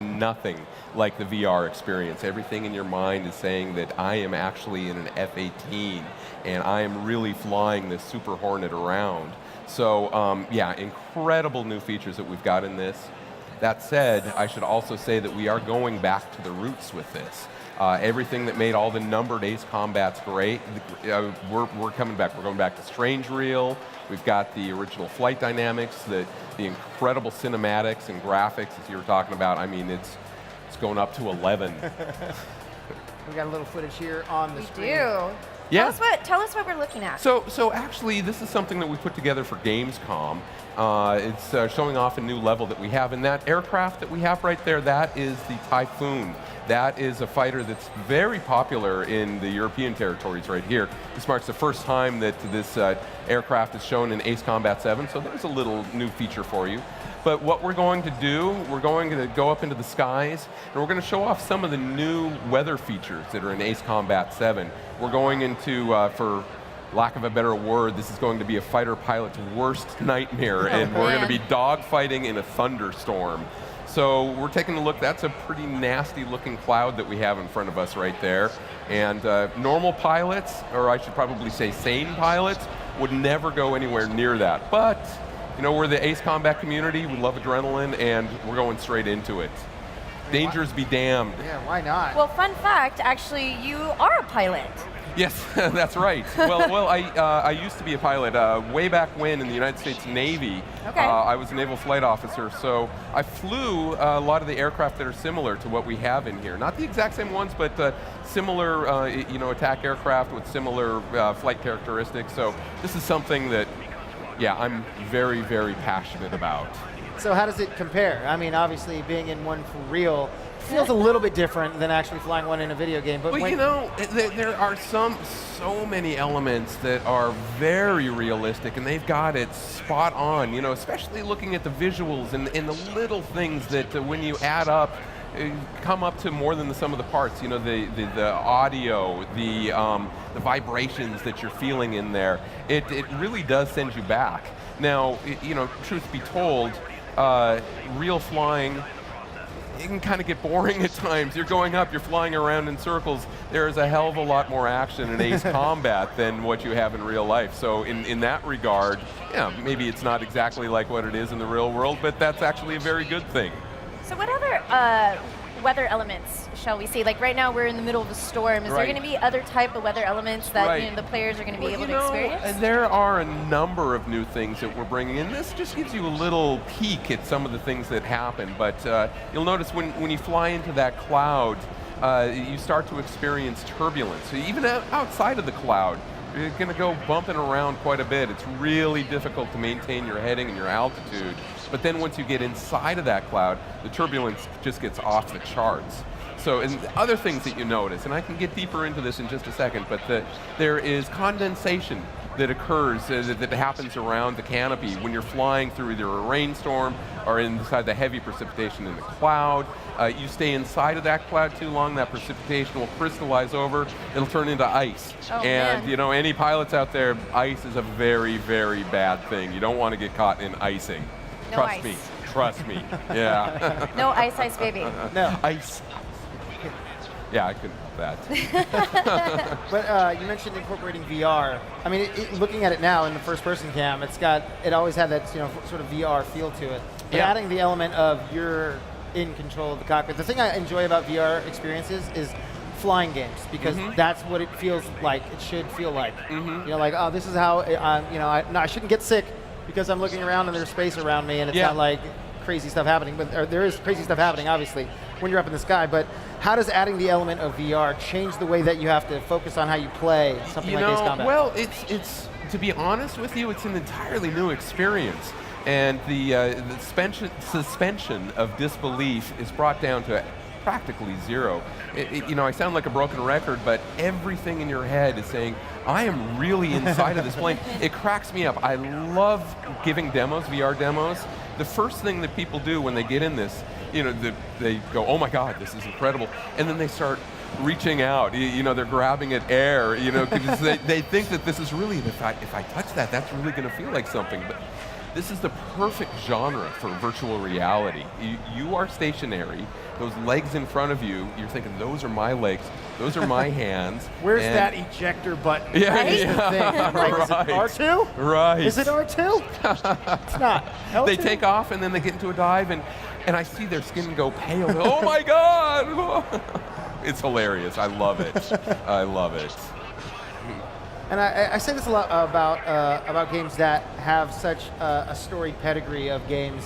nothing like the VR experience. Everything in your mind is saying that I am actually in an F-18 and I am really flying this Super Hornet around. So yeah, incredible new features that we've got in this. That said, I should also say that we are going back to the roots with this. Everything that made all the numbered Ace combats great, we're coming back. We're going back to strange reel. We've got the original flight dynamics, the incredible cinematics and graphics, as you were talking about. I mean, it's going up to 11. We got a little footage here on the screen. We do. Yeah. Tell us what we're looking at. So actually, this is something that we put together for Gamescom. It's showing off a new level that we have, and that aircraft that we have right there, that is the Typhoon. That is a fighter that's very popular in the European territories right here. This marks the first time that this aircraft is shown in Ace Combat 7, so there's a little new feature for you. But what we're going to do, we're going to go up into the skies, and we're going to show off some of the new weather features that are in Ace Combat 7. We're going into, for lack of a better word, this is going to be a fighter pilot's worst nightmare, and we're going to be dogfighting in a thunderstorm. So we're taking a look, that's a pretty nasty looking cloud that we have in front of us right there. And normal pilots, or I should probably say sane pilots, would never go anywhere near that. But, you know, we're the Ace Combat community, we love adrenaline, and we're going straight into it. Dangers be damned. Yeah, why not? Well, fun fact, actually, you are a pilot. Yes, that's right. Well, I used to be a pilot way back when in the United States Navy. Okay. I was a naval flight officer, so I flew a lot of the aircraft that are similar to what we have in here. Not the exact same ones, but similar, you know, attack aircraft with similar flight characteristics. So this is something that, yeah, I'm very, very passionate about. So how does it compare? I mean, obviously, being in one for real feels a little bit different than actually flying one in a video game. But well, you know, there are so many elements that are very realistic, and they've got it spot on. You know, especially looking at the visuals and the little things that when you add up, come up to more than the sum of the parts. You know, the audio, the vibrations that you're feeling in there. It really does send you back. Now, you know, truth be told, real flying, it can kind of get boring at times. You're going up, you're flying around in circles. There's a hell of a lot more action in Ace Combat than what you have in real life. So in that regard, yeah, maybe it's not exactly like what it is in the real world, but that's actually a very good thing. So what other weather elements shall we see? Like right now we're in the middle of a storm. Is there going to be other type of weather elements that you know, the players are going to be able to experience? There are a number of new things that we're bringing in. This just gives you a little peek at some of the things that happen, but you'll notice when you fly into that cloud, you start to experience turbulence. So even outside of the cloud, you're going to go bumping around quite a bit. It's really difficult to maintain your heading and your altitude. But then once you get inside of that cloud, the turbulence just gets off the charts. So, and other things that you notice, and I can get deeper into this in just a second, but there is condensation that occurs, that happens around the canopy when you're flying through either a rainstorm or inside the heavy precipitation in the cloud. You stay inside of that cloud too long, that precipitation will crystallize over, it'll turn into ice. And you know, any pilots out there, ice is a very, very bad thing. You don't want to get caught in icing. No Trust ice. me, trust me, yeah. No ice, baby. No. Ice. Yeah, I couldn't help that. But you mentioned incorporating VR. I mean, looking at it now in the first-person cam, it always had that, you know, sort of VR feel to it. But adding the element of you're in control of the cockpit. The thing I enjoy about VR experiences is flying games, because that's what it feels like. It should feel like. You know, like, oh, this is how you know, I shouldn't get sick because I'm looking around and there's space around me, and it's not like crazy stuff happening. But there is crazy stuff happening, obviously, when you're up in the sky. But how does adding the element of VR change the way that you have to focus on how you play something like Ace Combat? Well, it's to be honest with you, it's an entirely new experience. And the suspension of disbelief is brought down to practically zero. You know, I sound like a broken record, but everything in your head is saying, I am really inside of this plane. It cracks me up. I love giving demos, VR demos. The first thing that people do when they get in this, you know, they go, oh my God, this is incredible. And then they start reaching out, you know, they're grabbing at air, you know, because they think that this is really, if I touch that, that's really going to feel like something. But This is the perfect genre for virtual reality. You are stationary, those legs in front of you, you're thinking, those are my legs, those are my hands. Where's that ejector button? Yeah, Right? yeah. The thing. I'm like, Right. is it R2? Right. Is it R2? It's not. L2? They take off and then they get into a dive and I see their skin go pale. Oh my God! It's hilarious. I love it. I love it. And I say this a lot about games that have such a storied pedigree of games,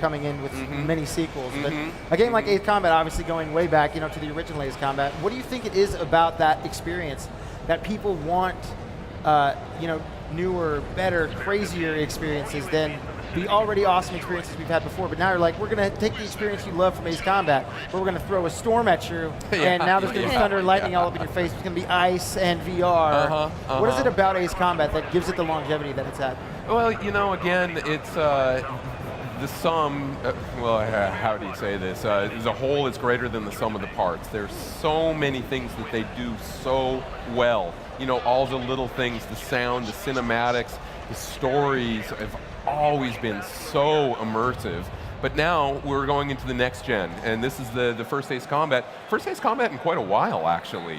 coming in with many sequels. But a game like Ace Combat, obviously going way back, to the original Ace Combat. What do you think it is about that experience that people want, newer, better, crazier experiences than the already awesome experiences we've had before? But now you're like, we're going to take the experience you love from Ace Combat, but we're going to throw a storm at you, and now there's going to be thunder and lightning all up in your face. It's going to be ice and VR. What is it about Ace Combat that gives it the longevity that it's had? Well, again, it's the sum, how do you say this? As a whole, it's greater than the sum of the parts. There's so many things that they do so well. All the little things, the sound, the cinematics, the stories have always been so immersive. But now we're going into the next gen, and this is the first Ace Combat. First Ace Combat in quite a while, actually.